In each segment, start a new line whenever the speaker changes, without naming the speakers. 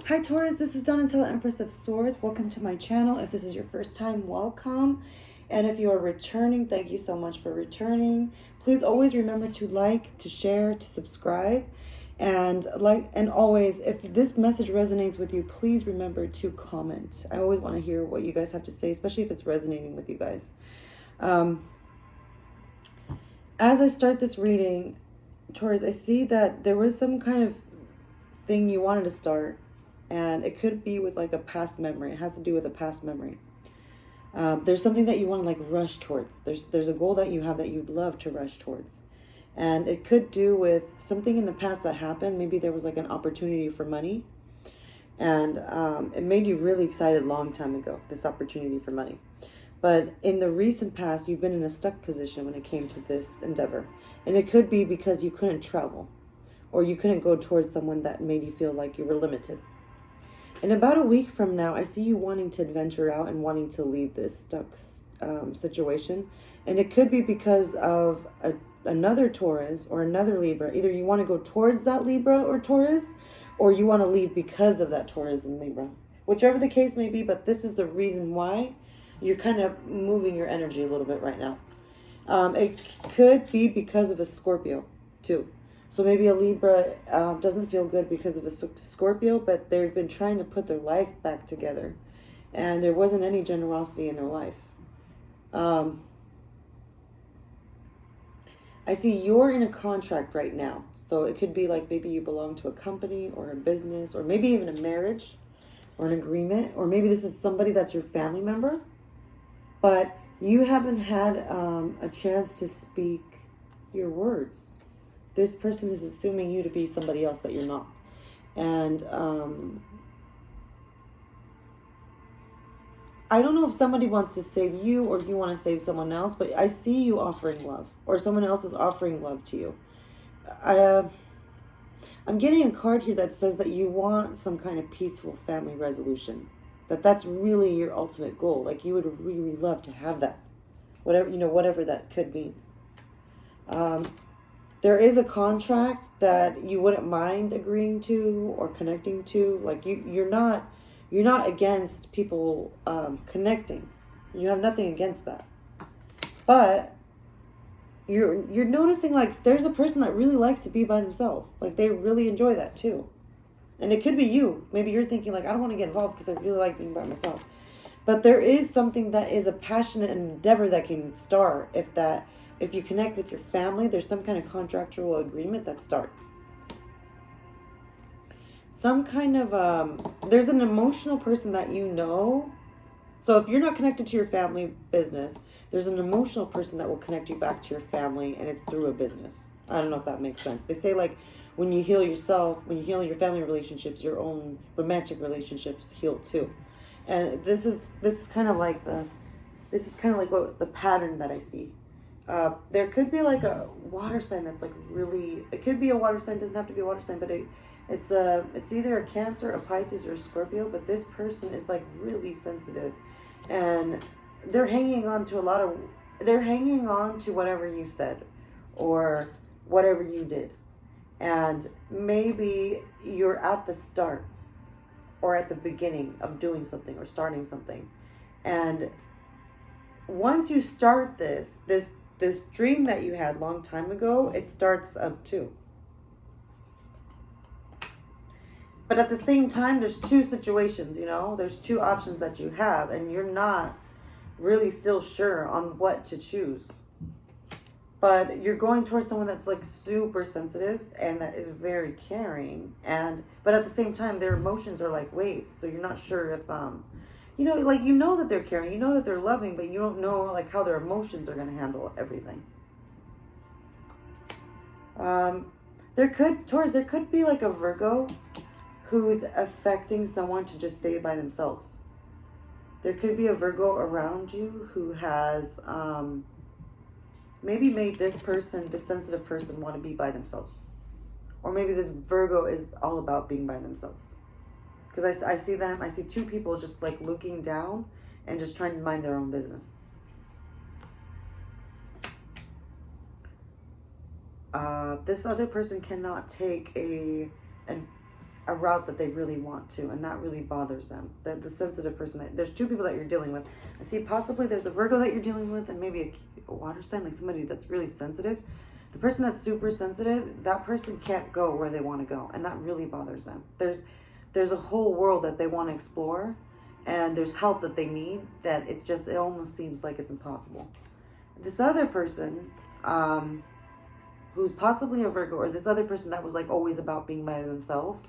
Hi Taurus, this is Donatella, Empress of Swords. Welcome to my channel. If this is your first time, welcome. And if you are returning, thank you so much for returning. Please always remember to like, to share, to subscribe. And always, if this message resonates with you, please remember to comment. I always want to hear what you guys have to say, especially if it's resonating with you guys. As I start this reading, Taurus, I see that there was some kind of thing you wanted to start. And it could be with like a past memory. It has to do with a past memory. There's something that you want to like rush towards. There's a goal that you have that you'd love to rush towards. And it could do with something in the past that happened. Maybe there was like an opportunity for money. And it made you really excited a long time ago, this opportunity for money. But in the recent past, you've been in a stuck position when it came to this endeavor. And it could be because you couldn't travel. Or you couldn't go towards someone that made you feel like you were limited. In about a week from now, I see you wanting to adventure out and wanting to leave this stuck situation. And it could be because of another Taurus or another Libra. Either you want to go towards that Libra or Taurus, or you want to leave because of that Taurus and Libra. Whichever the case may be, but this is the reason why you're kind of moving your energy a little bit right now. It could be because of a Scorpio, too. So maybe a Libra doesn't feel good because of a Scorpio, but they've been trying to put their life back together. And there wasn't any generosity in their life. I see you're in a contract right now. So it could be like maybe you belong to a company or a business or maybe even a marriage or an agreement. Or maybe this is somebody that's your family member. But you haven't had a chance to speak your words. This person is assuming you to be somebody else that you're not. And I don't know if somebody wants to save you or you want to save someone else, but I see you offering love or someone else is offering love to you. I'm getting a card here that says that you want some kind of peaceful family resolution. That's really your ultimate goal. Like you would really love to have that. Whatever that could mean. There is a contract that you wouldn't mind agreeing to or connecting to. Like you're not against people connecting. You have nothing against that. But you're noticing like there's a person that really likes to be by themselves. Like they really enjoy that too. And it could be you. Maybe you're thinking like, I don't want to get involved because I really like being by myself. But there is something that is a passionate endeavor that can start if you connect with your family. There's some kind of contractual agreement that starts. Some kind of, there's an emotional person that you know. So if you're not connected to your family business, there's an emotional person that will connect you back to your family, and it's through a business. I don't know if that makes sense. They say like when you heal yourself, when you heal your family relationships, your own romantic relationships heal too. And this is kind of like what the pattern that I see. There could be like a water sign that's like really, it could be a water sign, doesn't have to be a water sign, but it's either a Cancer, a Pisces, or a Scorpio, but this person is like really sensitive and they're hanging on to whatever you said or whatever you did. And maybe you're at the start or at the beginning of doing something or starting something. And once you start this dream that you had long time ago, it starts up too. But at the same time, there's two situations, there's two options that you have, and you're not really still sure on what to choose. But you're going towards someone that's like super sensitive and that is very caring, but at the same time, their emotions are like waves. So you're not sure if that they're caring, that they're loving, but you don't know like how their emotions are going to handle everything. There could be like a Virgo who's affecting someone to just stay by themselves. There could be a Virgo around you who has maybe made this sensitive person, want to be by themselves. Or maybe this Virgo is all about being by themselves. Because I see two people just like looking down and just trying to mind their own business. This other person cannot take a route that they really want to, and that really bothers them. The sensitive person, there's two people that you're dealing with. I see possibly there's a Virgo that you're dealing with, and maybe a water sign, like somebody that's really sensitive. The person that's super sensitive, that person can't go where they want to go, and that really bothers them. There's a whole world that they want to explore, and there's help that they need, that it almost seems like it's impossible. This other person, who's possibly a Virgo, or this other person that was like always about being by themselves,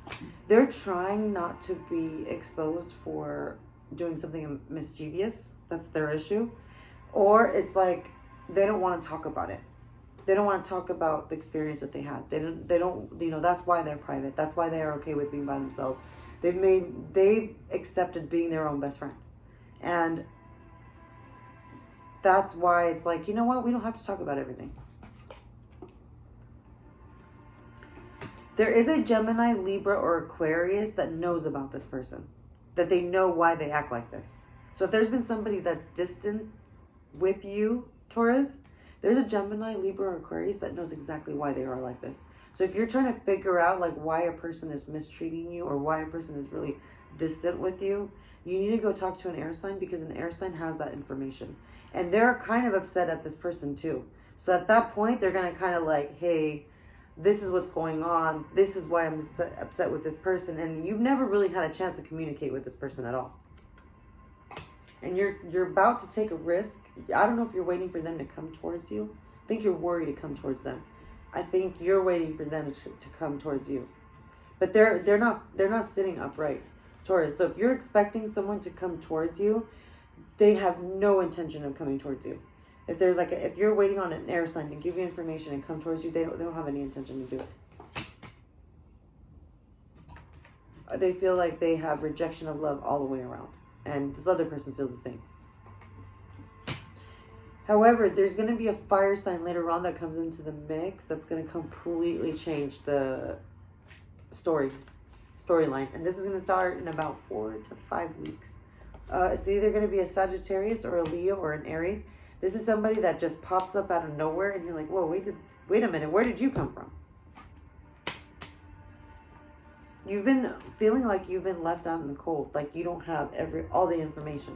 they're trying not to be exposed for doing something mischievous. That's their issue. Or it's like they don't want to talk about it. They don't want to talk about the experience that they had. They don't, that's why they're private. That's why they are okay with being by themselves. They've accepted being their own best friend. And that's why it's like, you know what? We don't have to talk about everything. There is a Gemini, Libra, or Aquarius that knows about this person. That they know why they act like this. So if there's been somebody that's distant with you, Taurus, there's a Gemini, Libra, or Aquarius that knows exactly why they are like this. So if you're trying to figure out like why a person is mistreating you or why a person is really distant with you, you need to go talk to an air sign, because an air sign has that information. And they're kind of upset at this person too. So at that point, they're going to kind of like, hey, this is what's going on. This is why I'm upset with this person. And you've never really had a chance to communicate with this person at all. And you're about to take a risk. I don't know if you're waiting for them to come towards you. I think you're worried to come towards them. I think you're waiting for them to come towards you. But they're not sitting upright, Taurus. So if you're expecting someone to come towards you, they have no intention of coming towards you. If there's if you're waiting on an air sign to give you information and come towards you, they don't have any intention to do it. They feel like they have rejection of love all the way around. And this other person feels the same. However, there's going to be a fire sign later on that comes into the mix that's going to completely change the storyline. And this is going to start in about 4 to 5 weeks. It's either going to be a Sagittarius or a Leo or an Aries. This is somebody that just pops up out of nowhere and you're like, whoa, wait a minute, where did you come from? You've been feeling like you've been left out in the cold, like you don't have all the information.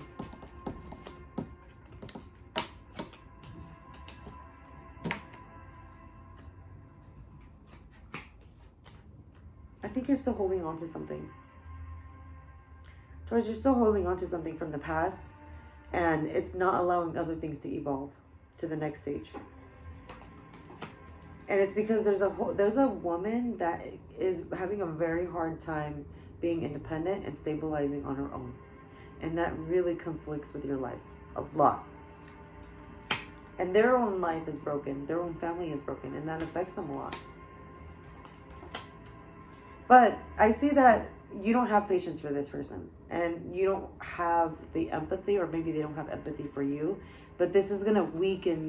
I think you're still holding on to something. Taurus, you're still holding on to something from the past, and it's not allowing other things to evolve to the next stage. And it's because there's a woman that is having a very hard time being independent and stabilizing on her own. And that really conflicts with your life a lot. And their own life is broken. Their own family is broken. And that affects them a lot. But I see that you don't have patience for this person. And you don't have the empathy, or maybe they don't have empathy for you. But this is going to weaken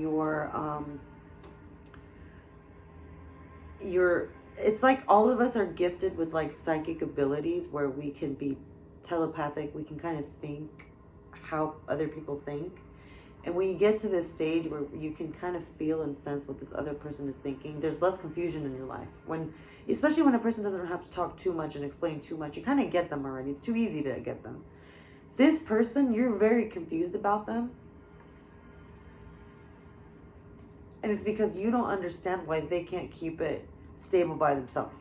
it's like all of us are gifted with like psychic abilities where we can be telepathic. We can kind of think how other people think. And when you get to this stage where you can kind of feel and sense what this other person is thinking, there's less confusion in your life. Especially when a person doesn't have to talk too much and explain too much, you kind of get them already. It's too easy to get them. This person, you're very confused about them. And it's because you don't understand why they can't keep it stable by themselves.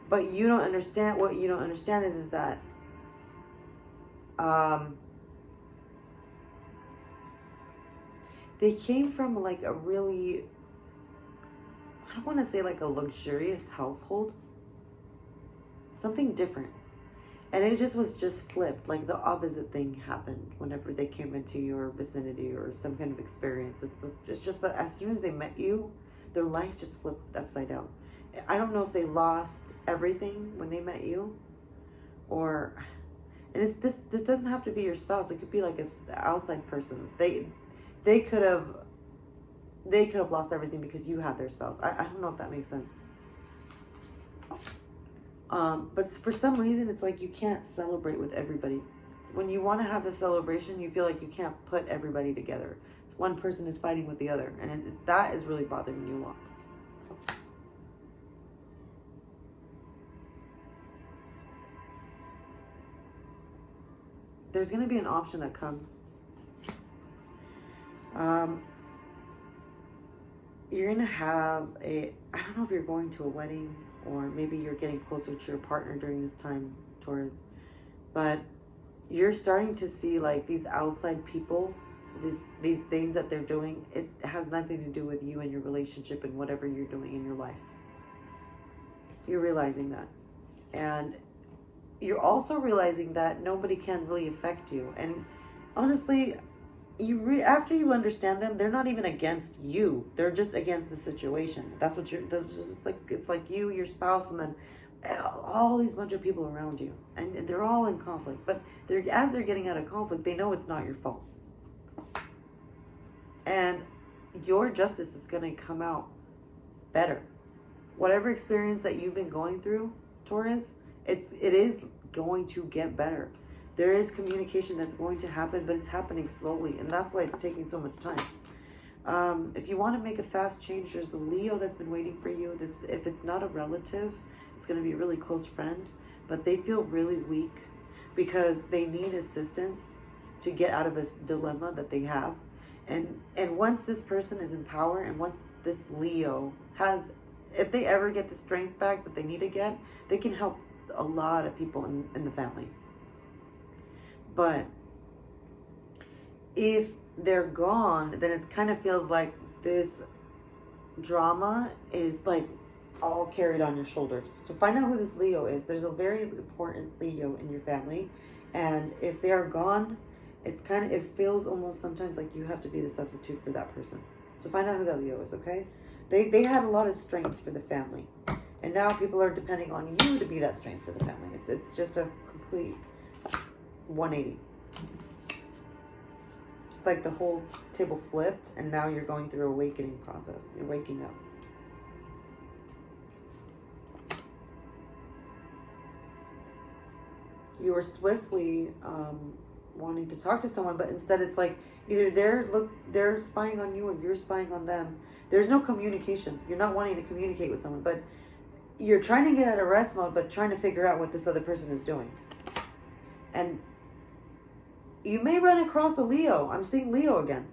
But you don't understand, what you don't understand is that they came from like a really, I want to say like a luxurious household. Something different. And it was flipped. Like the opposite thing happened whenever they came into your vicinity or some kind of experience. It's just that as soon as they met you, their life just flipped upside down. I don't know if they lost everything when they met you, and this doesn't have to be your spouse. It could be like an outside person. They could have lost everything because you had their spouse. I don't know if that makes sense. But for some reason, it's like you can't celebrate with everybody. When you want to have a celebration, you feel like you can't put everybody together. One person is fighting with the other, and that is really bothering you a lot. there's going to be an option that comes. You're going to have I don't know if you're going to a wedding or maybe you're getting closer to your partner during this time, Taurus, but you're starting to see like these outside people, these things that they're doing. It has nothing to do with you and your relationship and whatever you're doing in your life. You're realizing that. And you're also realizing that nobody can really affect you. And honestly, after you understand them, they're not even against you. They're just against the situation. That's what it's like you, your spouse, and then all these bunch of people around you. And they're all in conflict. But as they're getting out of conflict, they know it's not your fault. And your justice is going to come out better. Whatever experience that you've been going through, Taurus, it is going to get better. There is communication that's going to happen, but it's happening slowly, and that's why it's taking so much time. If you want to make a fast change, there's a Leo that's been waiting for you. If it's not a relative, it's going to be a really close friend, but they feel really weak because they need assistance to get out of this dilemma that they have. And once this person is in power, and once this Leo has, if they ever get the strength back that they need to get, they can help a lot of people in the family. But if they're gone, then it kind of feels like this drama is like all carried on your shoulders. So find out who this Leo is. There's a very important Leo in your family. And if they are gone, it feels almost sometimes like you have to be the substitute for that person. So find out who that Leo is, okay? They had a lot of strength for the family. And now people are depending on you to be that strength for the family. It's just a complete 180. It's like the whole table flipped, and now you're going through an awakening process. You're waking up. You were swiftly wanting to talk to someone, but instead it's like either they're spying on you or you're spying on them. There's no communication. You're not wanting to communicate with someone, but you're trying to get out of rest mode, but trying to figure out what this other person is doing. And you may run across a Leo. I'm seeing Leo again.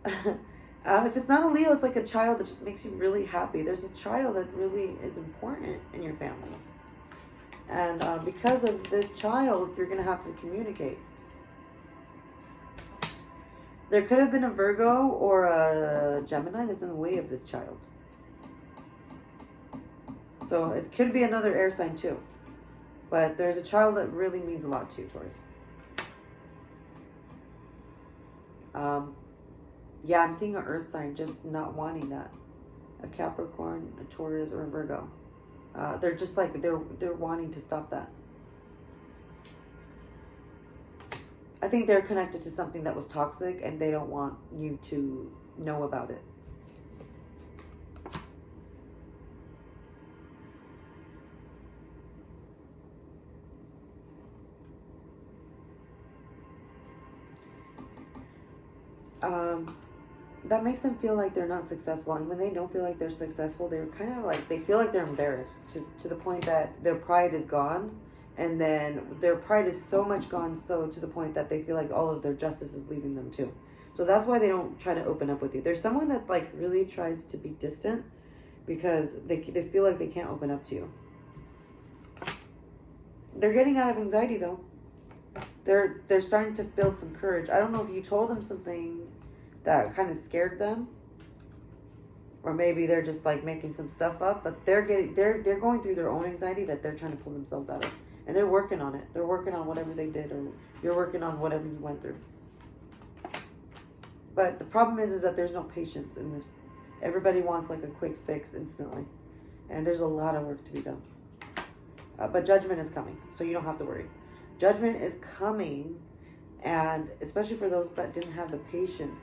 If it's not a Leo, it's like a child that just makes you really happy. There's a child that really is important in your family. And because of this child, you're going to have to communicate. There could have been a Virgo or a Gemini that's in the way of this child. So it could be another air sign too. But there's a child that really means a lot to you, Taurus. Yeah, I'm seeing an earth sign just not wanting that. A Capricorn, a Taurus, or a Virgo. They're just like, they're wanting to stop that. I think they're connected to something that was toxic and they don't want you to know about it. That makes them feel like they're not successful. And when they don't feel like they're successful, they're kind of like, they feel like they're embarrassed to the point that their pride is gone. And then their pride is so much gone, so to the point that they feel like all of their justice is leaving them too. So that's why they don't try to open up with you. There's someone that like really tries to be distant because they feel like they can't open up to you. They're getting out of anxiety though. They're starting to build some courage. I don't know if you told them something that kind of scared them, or maybe they're just like making some stuff up, but they're going through their own anxiety that they're trying to pull themselves out of, and they're working on it. They're working on whatever they did, or you're working on whatever you went through. But the problem is that there's no patience in this. Everybody wants like a quick fix instantly, and there's a lot of work to be done. But judgment is coming, so you don't have to worry. Judgment is coming, and especially for those that didn't have the patience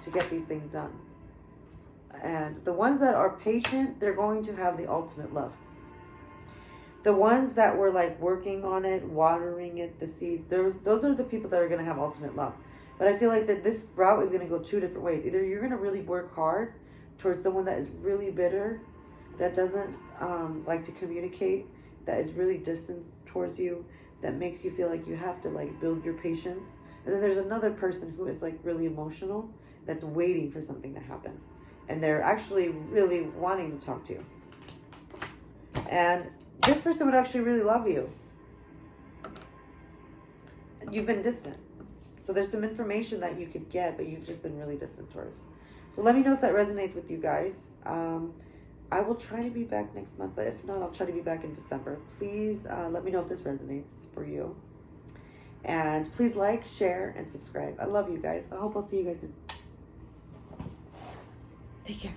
to get these things done. And the ones that are patient, they're going to have the ultimate love. The ones that were like working on it, watering it, the seeds, those are the people that are going to have ultimate love. But I feel like that this route is going to go two different ways. Either you're going to really work hard towards someone that is really bitter, that doesn't like to communicate, that is really distant towards you, that makes you feel like you have to like build your patience. And then there's another person who is like really emotional, that's waiting for something to happen. And they're actually really wanting to talk to you. And this person would actually really love you. You've been distant. So there's some information that you could get, but you've just been really distant, Taurus. So let me know if that resonates with you guys. I will try to be back next month, but if not, I'll try to be back in December. Please let me know if this resonates for you. And please like, share, and subscribe. I love you guys. I hope I'll see you guys soon. Take care.